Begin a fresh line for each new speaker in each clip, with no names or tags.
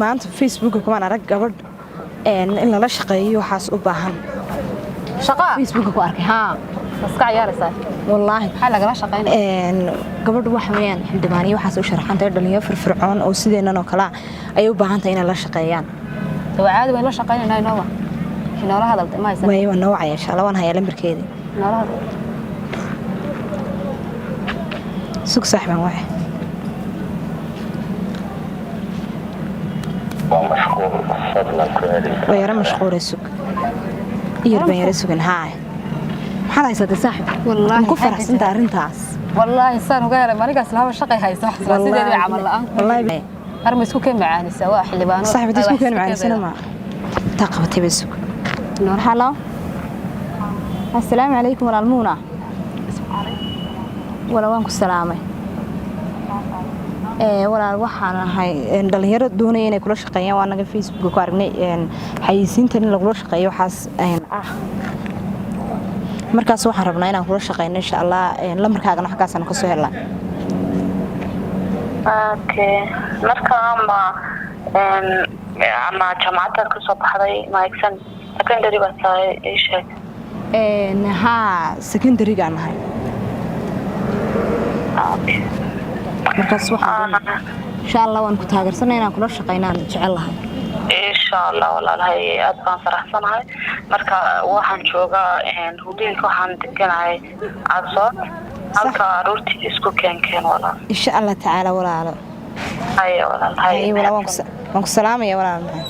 maanta Facebook kuma arag gabadh in la shaqeeyo waxaas u baahan
shaqa
Facebook ku arkay
iska ciyaaraysaa
wallahi
waxa laga shaqeynaa
gabadh waxa weeyaan xildhibaaniyo waxaas u sharaxantay dhalinyaro firfircoon oo sideenan oo kala ay u baahan tahay in la shaqeeyaan
caadi way la shaqeynaa inoo inoo hadaltay ma haysan
way noo wacayasha lawan haya lambarkeedii
inoo
suuq saaxiban waxa ويا مشغول السوق يربى يرسقن هاي هذا يصير صاحب
والله
كفر حسن دارنتاس
والله إنسان وقال ما نقص لها الشقي هاي صح سيدي عمل الآن
والله
هرم يسكو كم معاني سواء حلبان
صاحب يسكو كم معاني سنة ما تقبتي بالسوق نور حلا السلام عليكم ولا المونة ولا وانكم السلامة walaal waxaan ahay dhalinyaro doonaya inay kula shaqeeyaan waa naga Facebook ku aragnay xayisiinta in lagu shaqeeyo waxaas markaas waxaan rabnaa inaan kula shaqeeyno insha Allah lambarkaaga xaqaasan ka soo helaa
okay marka ama jaamacadda ka soo baxday ma exam secondary baa tahay sheeg
ha secondary gaan ahay
okay
markaas waxaan insha Allah waan ku taageersanay inaan kula shaqeynaan jecelahay
insha Allah walaalahay aad baan faraxsanahay marka waxaan joogaa hudeenka waxaan deganahay Absood halka aroortii isku keenkeen walaal
insha Allah taala walaalo
ayo walaalahay
waan ku salaamaya walaalahay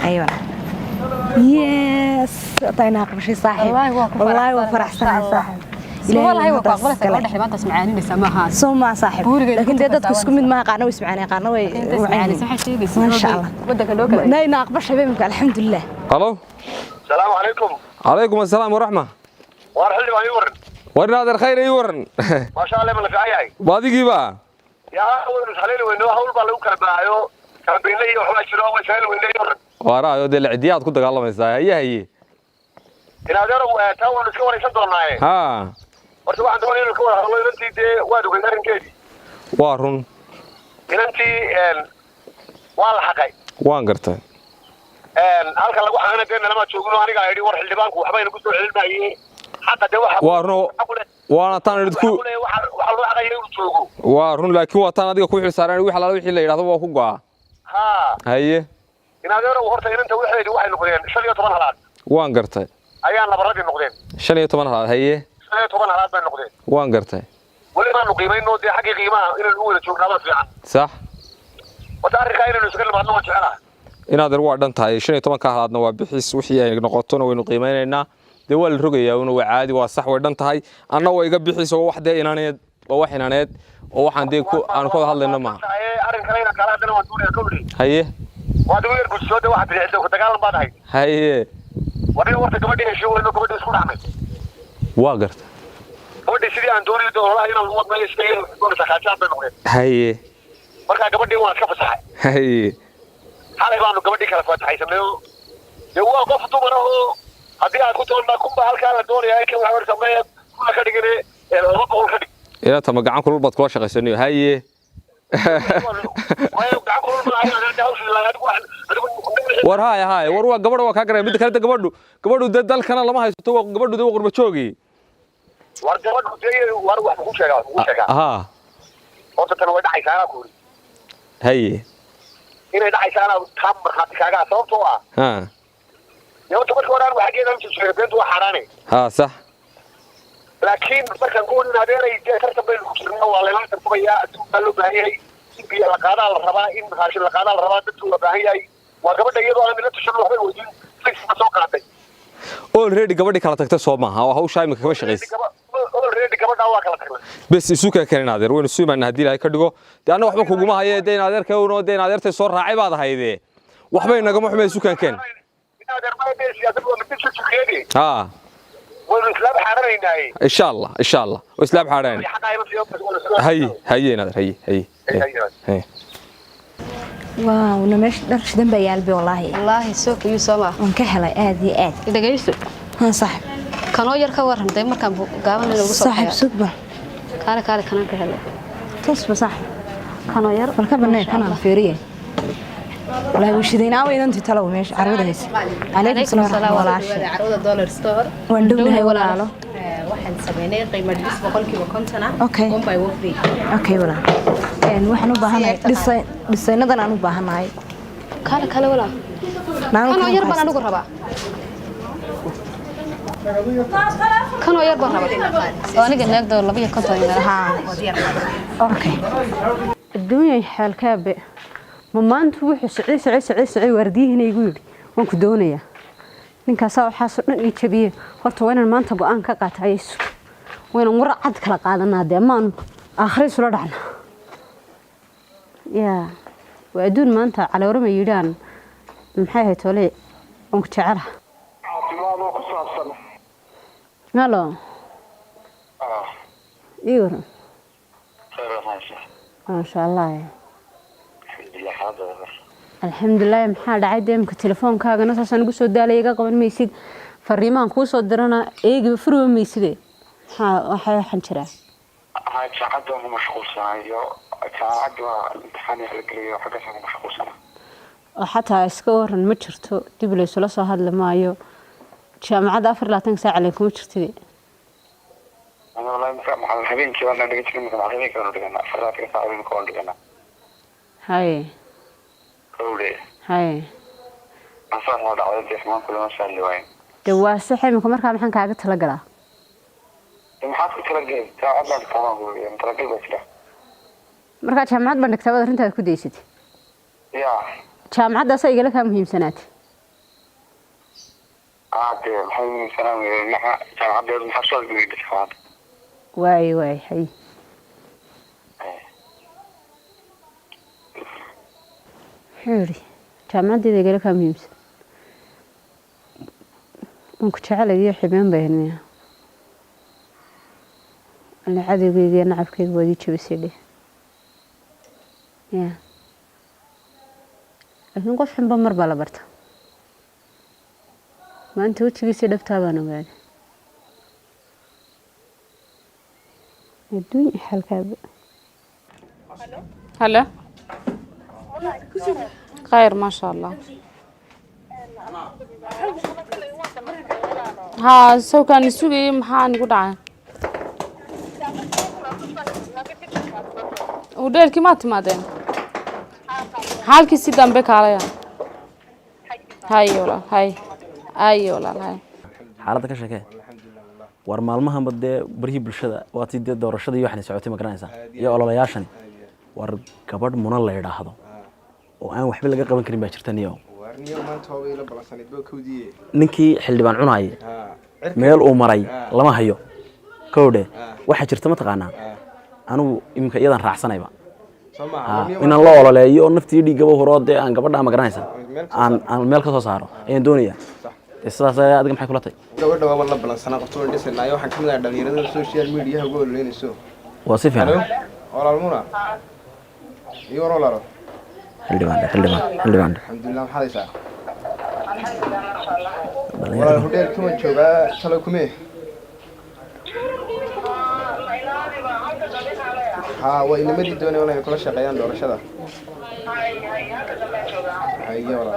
ayo yes tayna qabshay saaxiib wallahi waa faraxsanahay saaxiib
والله هو قبل سنة واحدة ما تسمعاني نسمعها
سوما صاحب لكن دتك اسكو مid ما قانا ويسمعاني قانا way ما شاء الله
ودك لو كده
ناينا اقبش حبيبك الحمد لله
الو
السلام عليكم
عليكم السلام ورحمه
وارحل ما يورن
ورنا هذا الخير يورن
ما شاء الله من فعياي
باديغي با
يا اول خليل وينو هول با لو كلا بايو كان بيني وحنا جيرو وسهل وينو يورن
وارا دي العدياد ku dagaalamaysaa haye
ina adeero taa waan iska wareysan doonaa
ha
horta waxaan doonay inuu ka wada hadlo intii waa dogan arrinkeedii
waa run
inantii waa la xaqay
waan gartay
halka lagu xaqanay lama joogno aniga aydi war xildhibaanku waxba inuu ku soo celinayay hadda de waxa
waa run waana tan idku
waxa loo xaqay inuu joogo
waa run laakiin waa tan adiga ku xilsaaran wixii la wixii la yiraahdo waa ku go'a
ha
haye
ina adeero horta inanta waxay noqdeen 15 halaad
waan gartay
ayaa nabaradii noqdeen
15 halaad haye
15 halaad bay noqdeen
waan gartay
wali ma qiimeeyno de xaqi qiimaha inuu wada joognaaba fiican
sax
wada arrinka inuu iska limaadno waan jecelahay
inaad waa dhan tahay 15 ka halaadna waa bixis wixii ay noqotona waynu qiimeynaynaa de waa la rogayaa inuu caadi waa sax way dhan tahay anna way iga bixiso wax de inaaneed oo wax inaaneed oo waxaan de ku aan ka hadlayno ma
arrinka ina kala hadana waan doonaya kowri
haye
waa dawir bulshada waxa bixiyay ku dagaalan baad ahay
haye
wada warta gabadha hesho wayno gabadha isku dhacmay
waa gartay
gabadha sidii aan doonay doolaha inaan wad meel iska yeelo doona saxaajaan bay noqdeen
haye
marka gabadhii waan iska fasaxay
haye
xalay baanu gabadhii kala fasaxaysanay de waa qof dumar oo hadii aad ku toona kumba halka la doonayo in waxa warsamay kula ka dhigay laba boqol ka dhig
ila tama gacan kulul bad kula shaqaysanayo haye war haye war waa gabadha waa ka garay mid kale gabadhu dalkana lama haysto gabadhu waa qurba joogi
war gabadhu war wax ku sheegaa
aha
horta tan way dhacaysaa ku
haye
inay dhacaysaa tam marxad kaaga sababtoo ah
ha
yow tabarka waraan waxa geedan si sheegay waa xaraanay
ha sax
laakiin markaan ku naadeeray tartan bay ku jirnaa waa la tartamaya adduunka loo baahan biyo la qaada la rabaa in raashin la qaada la rabaa dadku la baahan yahay waa gabadha iyadoo aan mid tushan waxba wadiin fiiska soo qaaday
already gabadhi kala tagtay soo maaha waa hawsha imika kama shaqeysay
already gabadha waa kala tagnay
bas isu ka keenay adeer waynu suumaan hadii ilaahay ka dhigo de anna waxba kuguma haye de adeerka uu de adeertay soo raacay baad hayde waxba inaga xumay isu kan keen
adeer ma de siyaasad waa mid isu xeegi
ha
waynu islaam xaraynay
insha Allah islaam xarayn haye adeer haye
واو نمش درش دم بيالبي
والله سوق يوسما
ونكهلا آدي آد
دقيقة
ها صاحب
كانوا يركوا ورهم دايما كان قاوم إنه
صاحب سوق
كان كهلا
تصبح صاحب
كانوا ير
والكبنة كانوا فيريه والله وشدينا وين أنت تلو ماشي عروض هيس عليكم السلام ولا شيء
عروض دولار ستور
وندوب هاي ولا على
waxaan sameynay qiimo dhis 150 ah
Okay.
one by one free
أوكي ولا waxaan u baahanahay dhisaynadan aan u baahanahay
kale wala كانوا ير بان anigu raba كانوا ير بان raba aniga neegdo 250
ها أوكي
الدنيا حال كابه ما أنت وحش عيسى ورديه هنا يقول وانك دونية ninkaas waxa soo dhan iibiye horta waa inaan maanta go'aan ka qaatayso waa inaan war cad kala qaadanaa deemaan akhriis la dhacna waa aduun maanta caloore ma yiraan maxay ahayd tole on ku jecel
caafimaad ku saabsan
halo iyo ما شاء الله الحمد لله maxaa dhacay deemka telefoonkaagana saasan ugu soo daalay iga qaban maysid fariimaan ku soo dirana eegi furo maysid waxaan jiraa
jaacada ma mashquulsanayo jaacada imtixaan la geliyo xagga sama mashquulsana
xataa iska waran ma jirto dib la isla soo hadla maayo jaamacada 24 saac leh kuma jirtid
أنا والله مثلا الحبيب كي وانا لقيت كلمة مع الحبيب كانوا لقينا فرات كذا عارفين كون لقينا
هاي
قولي
هاي
أصلا هذا عادي إحنا كل ما شاء الله وين
دواسة حين كمرة محن كعجة تلقلا
المحاط تلقي تعال لا كمان قولي تلقي بس لا
مرة جامعات بدك تبغى أنت كوديست
يا
جامعات ده سيجي لك مهم سنات
عادي الحين سلام نحن جامعات ده محصل بيد الحواد
واي حي حوري جامعات دي جالك مهم ممكن تعال دي حبين بيننا أنا عادي بيجي نعرف كيف بدي تبصيلي يا لكن قف حين بمر بلا برتا ما أنت وتجي سيدف تابانو بعد الدنيا حال كاب
هلا خير ما شاء الله ها سو كان يسوي محان قدعة ودير كي ما تمادين حالك سيدان بك عليا هاي ولا هاي أي ولا هاي
حالتك شكاية war maalmahan badde barihii bulshada waatii dee doorashada iyo waxna socotay ma garanaysaa iyo ololayaashani war gabadh muna la yiraahdo oo aan waxba laga qaban karin baa jirta niyo ninkii xildhibaan cunay meel uu maray lama hayo koodhe waxa jirta ma taqaanaa anigu iminka iyadan raacsanayba inaan la ololeeyo naftii dhigaba horoode aan gabadha ma garanaysaa aan meel ka soo saaro ayaan doonayaa sidaas adiga maxay kula tahay
gabadha waa la balansana qabto in dhisnaayo waxaan kamid ah dhalinyarada social media ugu oleynayso
waa si fiican
walaalmuna iyo walaalo
xildhibaan
alxamdulillah maxaa haysaa walaal hudeel kuma joogaa talo kume ها وإنما دوني ولا كل شيء قيان دور شذا هاي ولا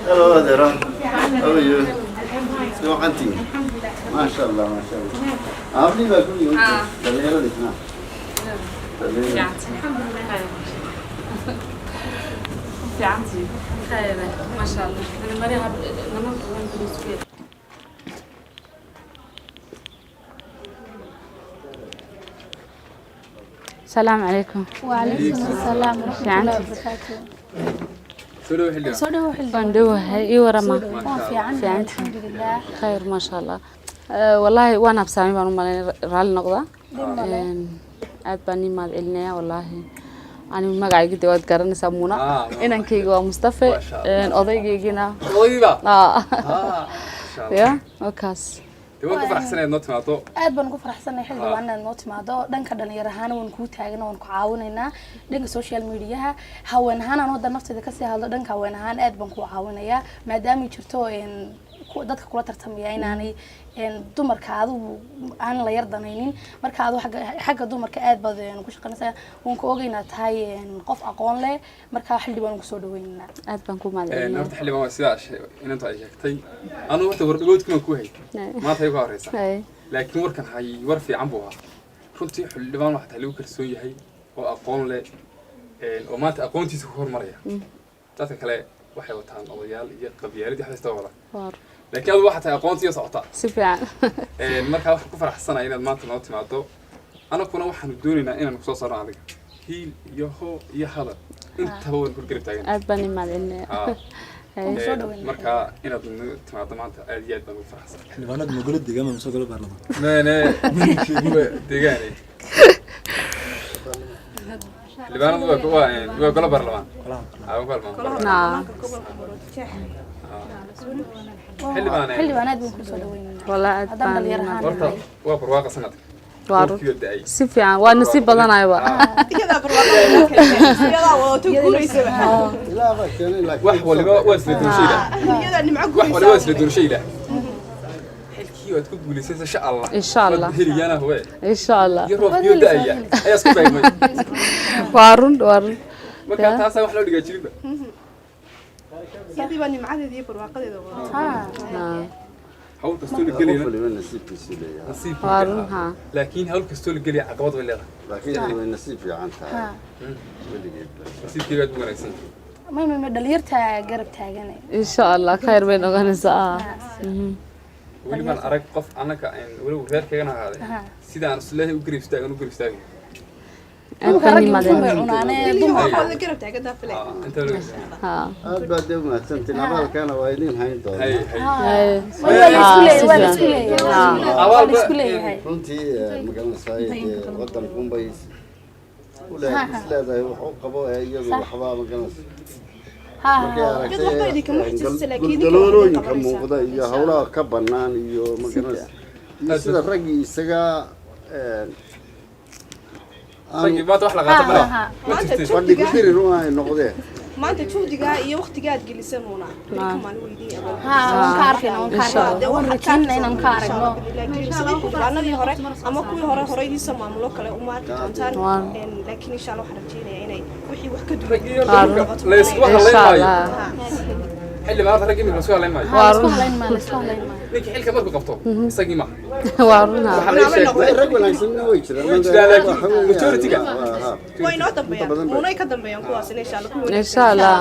Hello there. How are you? You're hunting. ما شاء الله ما شاء الله. أبني بقول يوم. دليل هذا إثنان. دليل.
الحمد لله خير. في عندي خير ما شاء الله. أنا مريها نمط وين بالسويد. السلام عليكم.
وعليكم السلام ورحمة الله وبركاته.
صدوا حلو بندوه هاي ورما
في عندي الحمد لله
خير ما شاء الله والله وانا بسامي بانو مالين رال نقضة aad baan imaad celinaya wallahi ani magacayga dawad garan saamuna inankayga waa Mustafa odaygeygina ya wakaas
waan ku faraxsanahay noo timaado
aad baan ugu faraxsanahay xildhibaanada noo timaado dhanka dhalinyar ahaan waan ku taagana waan ku caawinaynaa dhanka social media haween ahaan aan wada nafteeda ka sii hadlo dhanka haween ahaan aad baan ku caawinayaa maadaama jirto dadka kula tartamaya inaanay dumarka adigu aan la yardanaynin marka adigu xagga dumarka aad badan ku shaqeynaysaa waan ku ogeynaa tahay qof aqoon leh marka xildhibaan ku soo dhaweynaa
aad baan ku mahadcelinayaa
horta xildhibaan waa sidaa inanta ay sheegtay anu horta wardhagoodkuma ku hay maanta ay ku horeysa laakiin warkan hay war fiican buu ahaa runtii xildhibaan waxa lagu kalsoon yahay oo aqoon leh oo maanta aqoontiisa ku hormaraya dadka kale waxay wataan odayaal iyo qabyaaladii xasta wada laakiin aad waxa tahay aqoontiisa socota
si fiican
marka wax ku faraxsanahay inaad maanta noo timaado anaguna waxaan doonaynaa inaan ku soo saarno adiga hiil iyo hoo iyo hadal intaba waan ku garab taagan
aad baan mahadcelinayaa
marka inaad timaado maanta aad iyo aad baan ugu faraxsanahay
xildhibaanada magolo deegaan ma soo galo baarlamaan
deegaane xildhibaanadu waa golo baarlamaan
xildhibaanaad baan ku soo dhaweynaa
والله aad baan
horta waa barwaaqa sanadka
si fiican waa nasiib badanayo ba
wax waliba waa isla doorshayda wax waliba waa isla doorshayda xilkii waad ku guuleysay insha Allah heliyana huwa
insha Allah
yaroof iyo daaya ayaa isku baymay
waarun
marka taas wax loo dhigaa jirinba
yadii baa nimcadeedii barwaaqadeeda
hawl kastoo la geliyo nasiib laakiin hawl kastoo la geliyo caqabad way leedahay
laakiin way nasiib fiican tahay
nasiibkeeda aad wanaagsan
ma dhalinyarta garab taaganay
insha Allah khayr bayn ogaanaysaa
weli baan arag qof anaka weli reerkeena ahaaday sidaan islaahay u garab istaagan
aad baad u mahadsantiin abaalkana waa idin hayn doonaruntii magaranaysaa wadankunbay isleedahay wax u qabo iyadu waxbaa magaranaysa markay aragtay guldaloolooyinka muuqda iyo hawlaha ka banaan iyo magaranaysa iyo sida raggii isaga
maanta juhdigaa iyo waqtigaad gelisan una xildhibaanadii hore ama kuwii horeydiisa maamulo kale uma arki doontaan laakiin insha Allah waxaan rajeynayaa inay wixii wax ka duwan
xildhibaanada ragii mid soo haleyn maayo ninka xilka markuu qabto isagii ma
rag wanaagsanna way
jiraan majority-ga
way noo dambeeyaan unay ka dambeeyaan kuwaas insha Allah
insha Allah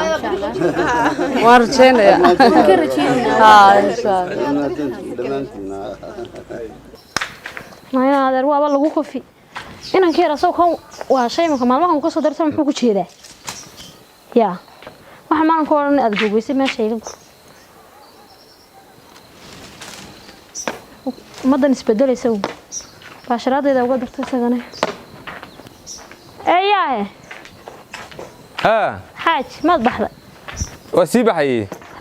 waan rajeynayaa insha
Allah adeer waaba lagu kofi inanka yar asoo kan waa shay maalmahan ka soo darsan muxuu ku jeedaa yaa waxa maan ku oran aad googoysay meesha iga madan isbedelaysa baasharadeeda uga dartay sagana xaaj maad baxda
waa sii baxay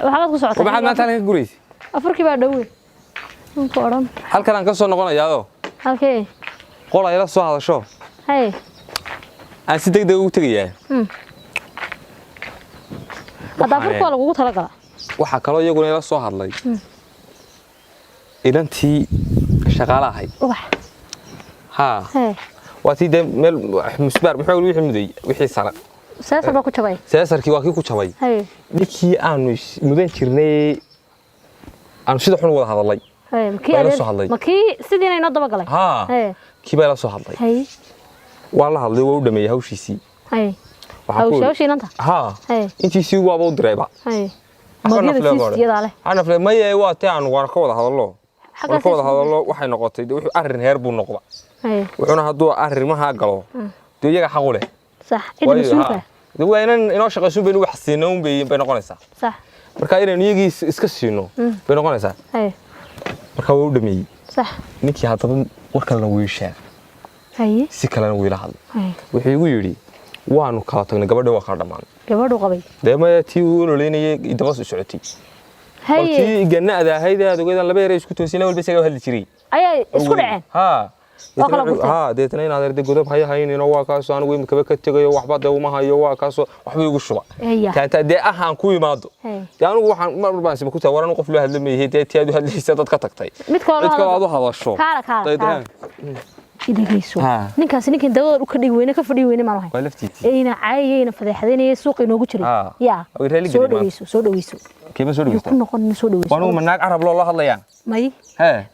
waxaad ku socotaa
waxaad maanta halka guraysi
afarkii baa dhaweey ku oran
halkan aan ka soo noqonayaado
halkee
qol ay la soo hadasho aan si degdeg ugu tagayaa
hada farko lagu tala gala
waxa kale iyaguna ila soo hadlay ilantii shaqaale ahayd waati meel musbaar muxuu wixii muday wixii sare
seesar baa ku jabay
seesarkii waa kii ku jabay ninkii aanu mudan jirnay aanu sida xun wada hadalay
makii sidiina inoo daba galay
kii baa la soo hadlay waa la hadlay waa u dhameeyay hawshiisii intiisii waaba u dirayba maye waa te aan waan ka wada hadallo waxay noqotay wuxuu arrin heer buu noqda wuxuuna hadduu arrimaha galo dee iyaga xaq u leh waa inan inoo shaqaysun baynu wax siino un bay noqonaysaa marka inaynu iyagii iska siino bay noqonaysaa marka waa u dhameeyey ninkii haddaba war kalena wuu sheegay si kalena wuu ila hadlay wuxuu igu yidhi waanu kala tagnay gabadha waa kala dhamaan
gabadhu qabay
deema tii uu ololeynayay dabas u socotay qolkii ganacda ahayd aad ogeedaan laba yar isku toosina walba isaga hadli jiray
ayay isku dhaceen
ها deetana inaad arday godob haya haynina waa kaasoo anigu imika ka tagayo waxba de uma hayo waa kaasoo waxba igu shuba taanta de ahaan ku imaado anigu waxaan mar baan siba ku taa waran qof loo hadlamayay teedu hadlaysa dad ka tagtay mid kale aad u hadasho
idagayso ninkaas ninkan dawada u ka dhig weyne ka fadhi weyne ma lahayn ayna caayayna fadeexadeynay suuq inoogu jiray ya soo dhaweyso
كيف سودو
يكون نقول سودو
وانو مناق عرب لو هدليان
ماي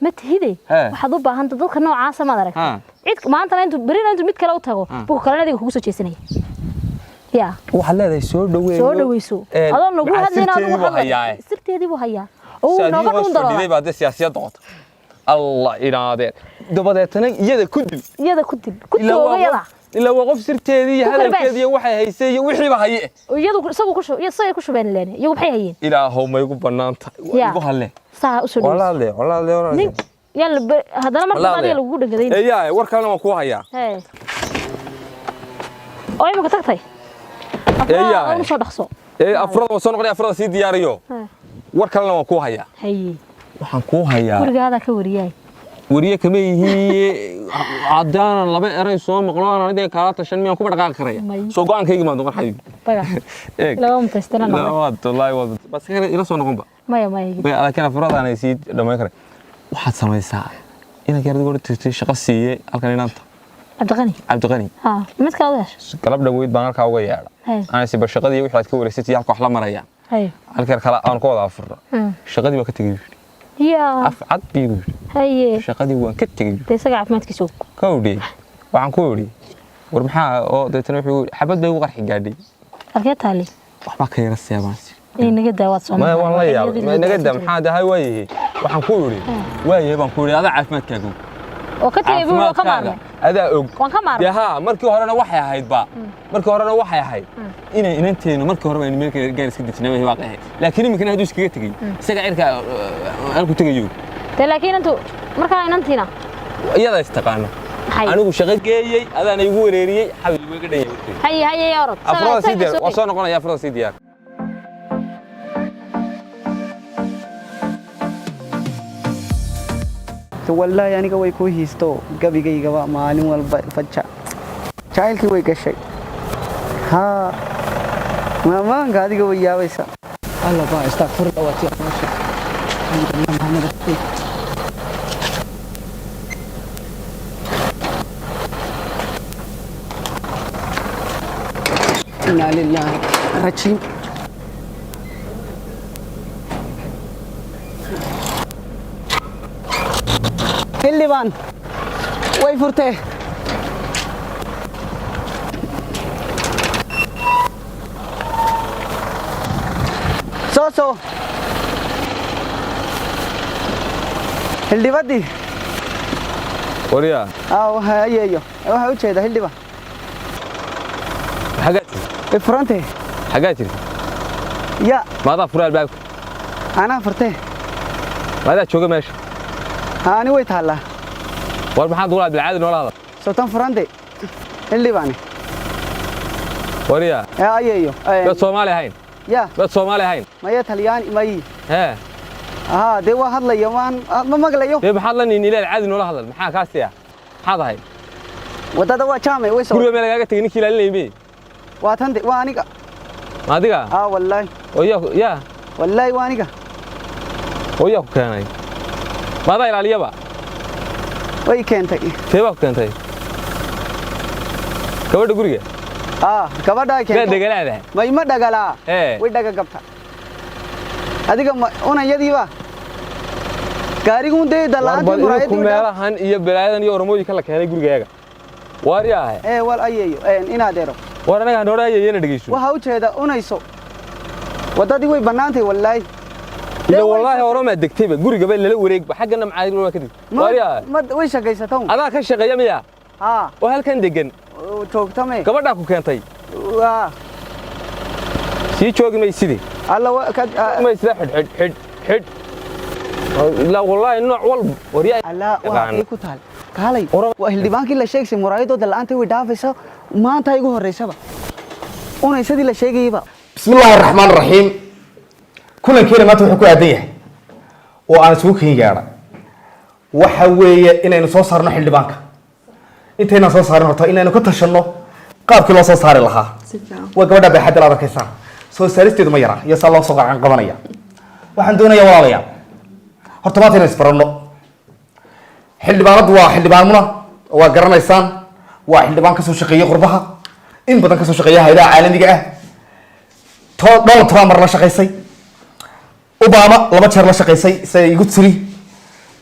ما تهيدي waxaad u baahan tahay dadka noocaas ma aragtay cid maanta intu berina intu mid kale u tago buu kale adiga kugu soo jeesanay ya
waxa leedahay soo
dhaweyso adoo lagu hadlayna lagu hadlay sirteedii buu hayaa oo nooga dhun daro
diday baad siyaasadda qoto Allah inaadeen dabadeetana iyada ku dil ku toogayada ila waqf sirteedii hadalkeedii waxay haysay iyo wixii ba haye
iyadu isagu ku shubeen leen iyagu maxay hayeen
ilaahow ma igu banaanta igu halle
saa u soo
walaal
yalla hadana marka adiga lagu dhagadeyn
eeyaa war kalena waan ku hayaa
oo imika tagtay eeyaa soo dhaqso
afrada soo noqday afrada si diyaariyo war kalena waan ku hayaa waxaan ku hayaa
gurigaada ka wariyay
wariye kama yihiin cadaan laba eray soo maqlaan anideen kala tashan miyaan ku dhaqaaqi karaya soo go'aankayga ma noqon xayib
baga laba mutastana
la wallahi wad bas kale ila soo noqon ba
maya
laakiin afradan ay sii dhamay kare waxaad samaysaa inaad yardiga hore tirtay shaqo siiyay halkan inaanta Cabdiqani mid ka wadash galab dhaweyd baan halka uga yeedha aan si shaqadii wixii aad ka wareysatay halka wax la maraya halka kala aan ku wada afuro shaqadii waa ka tagay
يا
أفعد بيقول
هي
شقدي وانكتجي
تسقع في ماتك سوق
كودي وعن كودي ورمحها أو ده تنوي حبت ده وقر حجادي
أركيت علي
وحبك هي رسيا بس
إيه نجد واتسون
ما والله يا نجد محاد هاي وجهي وعن كودي وجهي بنكودي هذا عارف ما تكجو
وكتي يبغى كمان
هذا
وكمان
ياها مركي هرنا وحي هايد با مركي هرنا وحي هايد إن أنتين مركي هرنا إن ملك جالس كده تنامي واقعي لكن يمكن هدوس كده تجي سجعيرك أنا كنت جيو
لكن أنتو مركي إن أنتينا
يلا استقانا أنا وشغل جاي هذا أنا يقول ريري حبيبي كده يجي
هي يا رب
أفراد سيدير وصلنا قلنا يا أفراد سيدير
والله يعني كوي هيستو قبي جاي جوا معلوم والفتشة شايل كي ويكشي ها ما قاعد كوي يا ويسا الله با استغفر الله واتي ماشي محمد إنا لله رجيم اللي بان وي فرته سو اللي بدي
وريا
هاي waxa u jeeda hildhiba
حاجاتي
فرنتي
حاجاتي
يا
ماذا فرال بالك
انا فرته
ماذا تشوقه ماشي
أنا ويت هلا.
والمحاد ولا بالعادة ولا هذا.
سلطان فرندي اللي باني.
وريا.
يا أيوه.
بس صومالي هين.
يا.
بس صومالي هين.
ما يتهليان ما ي.
ها.
ده واحد لا يومان ما مقليه.
ده بحال لني نيل العادة ولا هذا محا كاسيا. هذا هين.
وده دوا شامي ويسو.
كل يوم أنا تجيني كلا اللي يبي.
واتندي وانيكا.
ما ديكا.
والله.
يا.
والله وانيكا.
ويا كاناي. ماذا يلعب يبا؟
وين كنتي؟
كيف كنتي؟ كبر دقوري؟
كبر دا كنتي.
لا دقلا هذا.
ما يما دقلا. وين دقا قبتها؟ هذيك أنا يدي با. كاريكم ده دلان دي مرايد.
كميرا هن يبلايدن يورمودي كلا كهني قوري هذا. واريا.
وال أيه إن هذا.
ورانا هنورا يجينا دقيسو.
وهاو هذا أنا يسو. وده دي وين بنانتي والله.
إلا والله ورا دكتيبة قولي قبل لا وريق حقنا معاي ولا كذي. واريا.
ما ويش جايستهم.
هذا كش جاي ميا. وهل كان دقن.
شوك تمام.
قبل داكو كان تاي. شيء شوك ما يصير.
الله كد.
ما يصير حد. لا والله إنه عول وريا.
الله واه يكتال. كهالي. وهالدي بانك إلا شيء سمرايدو دلانتي ودافسه ما أنت هيجو هالرئيسة. أنا يصير إلا شيء يبا.
بسم الله الرحمن الرحيم. كل كلمة تحكوا أديه oo aan isugu keen gaadha waxa weeye inaynu soo saarno xildhibaanka intayna soo saarin horta inaynu ka tashanno qaabkii loo soo saari lahaa waa gabadha baaxadda la arkaysaa soo saaristeedu ma yara iyo saa loo soo qacan qabanaya waxaan doonayaa walaalayaal horta maanta inaynu isbaranno xildhibaanadu waa xildhibaanmuna waa garanaysaan waa xildhibaan kasoo shaqeeyay qurbaha in badan kasoo shaqeeya hay'adaha caalamiga ah Donald Trump mar la shaqeysay Obama 2 jeer la shaqeysay say igu tiri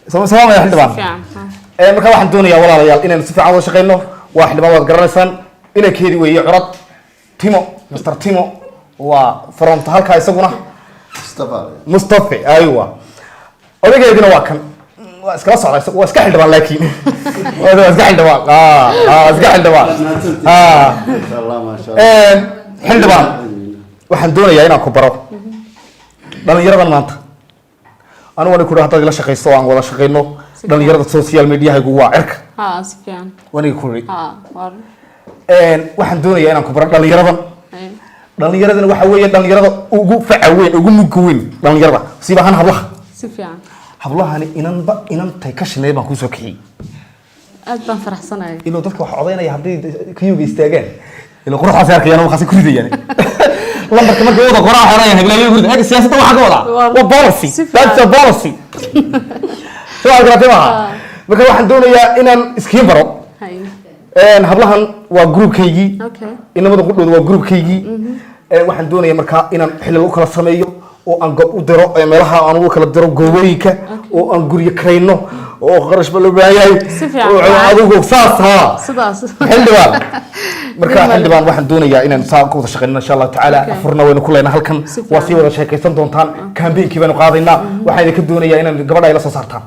sababta xildhibaan marka waxaan doonayaa walaalayaal inaynu si fiican wada shaqeyno waa xildhibaan waad garanaysaan inay keedi weeye curad Mr. Timo waa from halka isaguna Mustafa aywa odageedina waa kan waa iskala socday waa iska xildhibaan laakiin waa iska xildhibaan iska xildhibaan xildhibaan waxaan doonayaa inaan ku baro dhalinyaradan maanta anu waan ku hadda la shaqeysto aan wada shaqeyno dhalinyarada social media igu waa cirka
si fiican
waan ku ri waxaan doonayaa inaan ku baro dhalinyaradan waxa weeye dhalinyarada ugu facaweyn ugu mug weyn dhalinyarada sibahan hablaha
si fiican
hablahani inantay ka shinay baan ku soo kixiyay
aad baan faraxsanahay
inuu dadka wax codeynaya hadii kiyuga istaagaan ila quruxaas arkayaan oo khasi ku ridayaan lambarka markay wada qoraa xorayaan heblayo gurida ee siyaasadda waxa ka wada waa policy that's a policy soo aragtay marka waxaan doonayaa inaan iskiin baro hablahan waa groupkaygii inamada qudhooda waa groupkaygii waxaan doonayaa marka inaan xilal u kala sameeyo oo aan gob u diro meelaha aan ugu kala diro goobooyinka oo aan guriga kareyno oo qarash ba loo baahan oo adigu saas xildhibaan marka xildhibaan waxaan doonayaa inaan saa ku wada shaqeyno insha Allah taala afurna waynu ku leenahay halkan waa si wada sheekaysan doontaan campaign-kii baynu qaadaynaa waxaan idinka doonayaa inaan gabadha ay la soo saartaan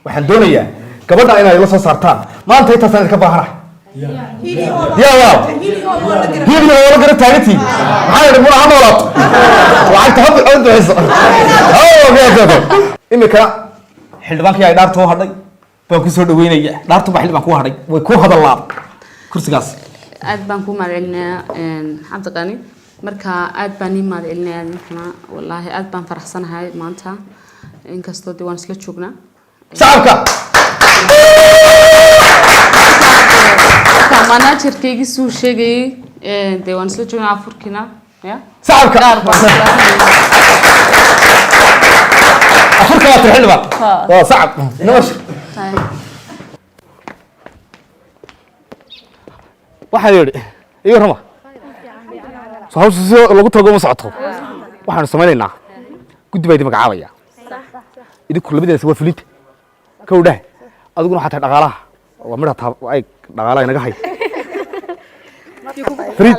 waxaan doonayaa gabadha inay la soo saartaan maanta inta sanad ka baahana يا واو هي اللي ولا قرأت تاريخي هاي المرة عملت وعند تهب عند عز يا إنك حلبانك يا دارتو هذي بانكو سود ويني دارتو بحل بانكو هذي ويكو هذا الله كرسي قاس
aad baan ku mahadcelinayaa Cabdi Qani marka aad baan mahadcelinayaa ninkana wallahi aad baan faraxsanahay maanta inkastoo diwaan isla joognaa
shacabka
managerkaygi suu sheegay diwaan isla joognaa afurkina ya
shacabka afurka waa xilba waa shacab nawash waxa yiri iyo rama soo lagu tago ma socoto waxaan sameeynaa guddi bay magacaabaya idinku labadeeda waa fulinta kowdha adiguna waxa tahay dhaqaalaha waa mid ay dhaqaalaha inaga hay Frid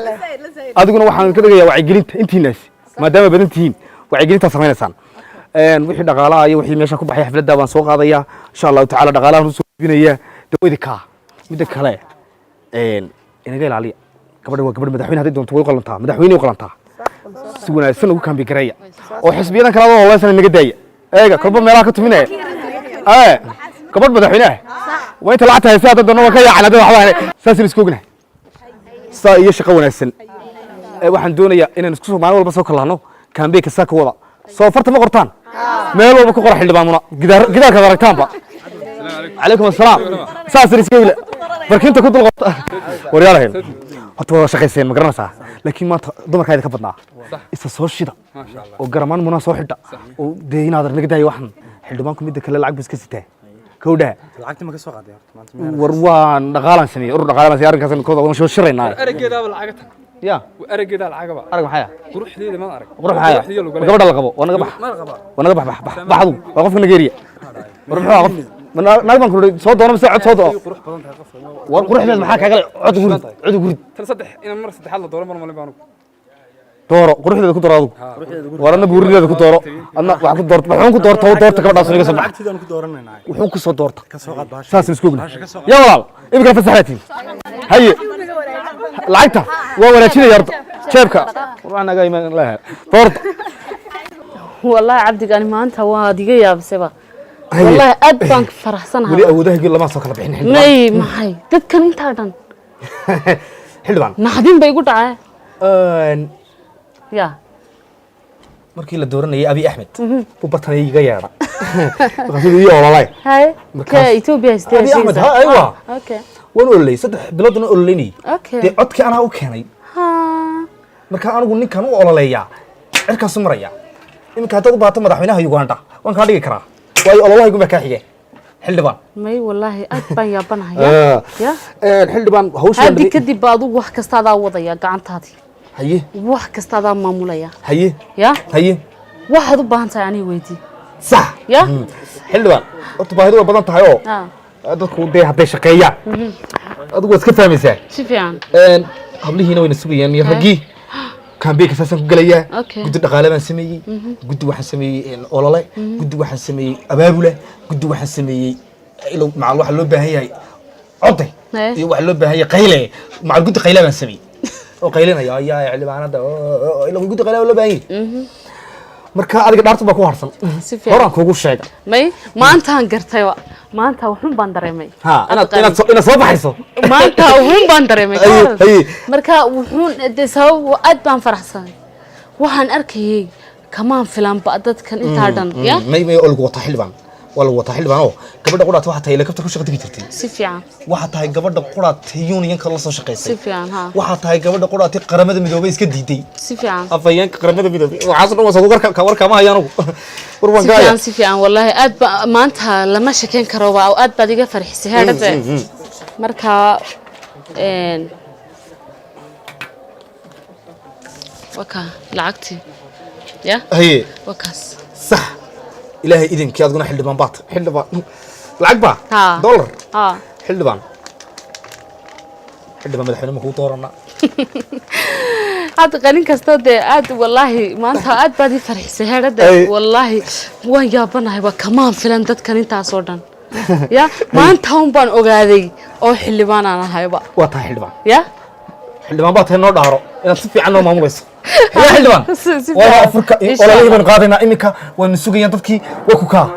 adiguna waxaan ka dhigayaa wacyigelinta intiinaas maadaama badan tihiin wacyigelinta sameeynaysan wixii dhaqaalaha iyo wixii meesha ku baxay xafladda baan soo qaadaya insha Allah taala dhaqaalaha soo gudbinaya dawladka mid kale inaga ilaaliya gabadha waa gabadh madaxweyne hadii doonto way qalantaa madaxweyne way qalantaa si wanaagsan ugu kambi gareeya oo xisbiyadan kala oo walaasana naga daaya eega kolba meelaha ka tuminaya gabadh madaxweyne waa inta lacagta haysa dad doona ka yaacana dad waxba saas isku ognahay saa iyo shaqo wanaagsan waxaan doonayaa inaan isku soo maalin walba soo kalaano kambeeka saa ka wada soo farta ma qortaan meel walba ku qora xildhibaanuna gidaarka aragtaanba عليكم السلام ساسر اسكيله بركنت كنت الغط وريالهين horta wada shaqeyseen ma garanaysaa laakiin maanta dumarkayda ka badnaa isa soo shida oo garamaan muna soo xidha oo deeynaad naga daay waxan xildhibaanku mid kale lacag bas ka sitaa kowdha
lacagta ma ka soo qaaday horta
war waan dhaqaalan sameeyay urur dhaqaalan sameeyay arrinkaas kooda waan soo shiraynaa
arageeda lacagta
ya
arageeda lacagaba
arag maxay
quruxdeeda ma arag
qurux maxay gabadha la qabo wanaga bax wanaga bax baxdu waa qofka Nigeria war muxuu qof naag baan ku soo doono mise cod soo doo war quruxdeed maxaa kaaga cod gurid
tan saddex in mar saddexaad la dooro mar malin baan
dooro quruxdeeda ku dooro adigu warana buurideeda ku dooro adna wax ku doorto waxaan ku doorto gabadhaas inaga soo bax
lacagtidan ku dooranayna
wuxuu ku soo doorta
ka soo qaad baash
saas isku ogna ya walaal imika fasaxatiin haye lacagta waa wanaajinaya yarda jeebka waxaan naga iman lahaa doorta
wallahi Cabdi Qani maanta waa diga yaabsaba والله أدبان فرحسنا
ولي أوداه يقول لما سوق لبحين حلوان
ماي محي تذكر أنت هذا
حلوان
ما حدين بيقول تعال يا
مركي للدورنا يا أبي أحمد وبطني يغير markaasuu iyo ololay
هاي كإثيوبيا
أبي أحمد ها أيوة
أوكي
وين ololay saddex biloodna ololayni
أوكي
dee codkii anaa u keenay marka anigu ninkan u ololeeyaa cirkaas u maraya iminka haddaad u baahato madaxweynaha Uganda waan kaa dhigi karaa waayo ololahaygu baa kaa xigeen xildhibaan
may wallahi aad baan yaabanahay ya
xildhibaan hawshan
hadii kadib baad wax kasta aad wadaya gacantaadi
haye
wax kasta aad maamulaya
haye
ya
haye
waxaad u baahan tahay aniga weydii
صح
يا
حلوان horta baahidu way badan tahay oo dadku day haday shaqeeyaan adigu iska fahmaysaa
si fiican
hablihiina wayna sugayaan iyo ragii kaambeeyka saasan ku galaya guddi dhaqaale baan sameeyay guddi waxaan sameeyay olole guddi waxaan sameeyay abaabule guddi waxaan sameeyay ilo macal waxa loo baahan yahay coday iyo waxa loo baahan yahay qayle macal guddi qayle baan sameeyay oo qaylinaya ayaa xildhibaanada ilo guddi qayle loo baahan yahay marka adiga dhaartu baa ku harsan horaan kuugu sheegay
may maantaan gartay maanta waxun baan dareemay
ha ina soo baxayso
maanta waxun baan dareemay marka wuxuun sabab aad baan faraxsan waxaan arkayay kamaan filan ba dadkan inta dhan ya
may olgu wata xilbaan wala wata xilbaan oo gabadha quraat waxa tahay helicopter ku shaqo tagi jirtay
si fiican
waxa tahay gabadha quraat unionka la soo shaqeysay
si fiican ha
waxa tahay gabadha quraat qaramada midoobay iska diiday
si fiican
afayeenka qaramada midoobay waxa soo wasoo warka ma hayaan ugu
si fiican wallahi aad maanta lama shaqeyn karo waa aad baad iga farxisay hadda marka waka lacagti ya
haye
wakaas
صح إلهي إذن كي أتقول حلبان بات حلبان العقبة دولار حلبان مدحنا مكو طورنا
هاد قلين كستود عاد والله ما أنت عاد بدي فرح سهرة والله وين جابنا هو كمان فلان دت كان أنت عصورنا يا ما أنت هم بان أقعدي أو حلبان أنا هاي بقى
واتها حلبان
يا
حلبان بات هنا دارو أنا صفي عنه ما مبيس يا حلبان ولا أفريقيا ولا يبان قاضينا إمك ونسوق ينطفكي وكوكا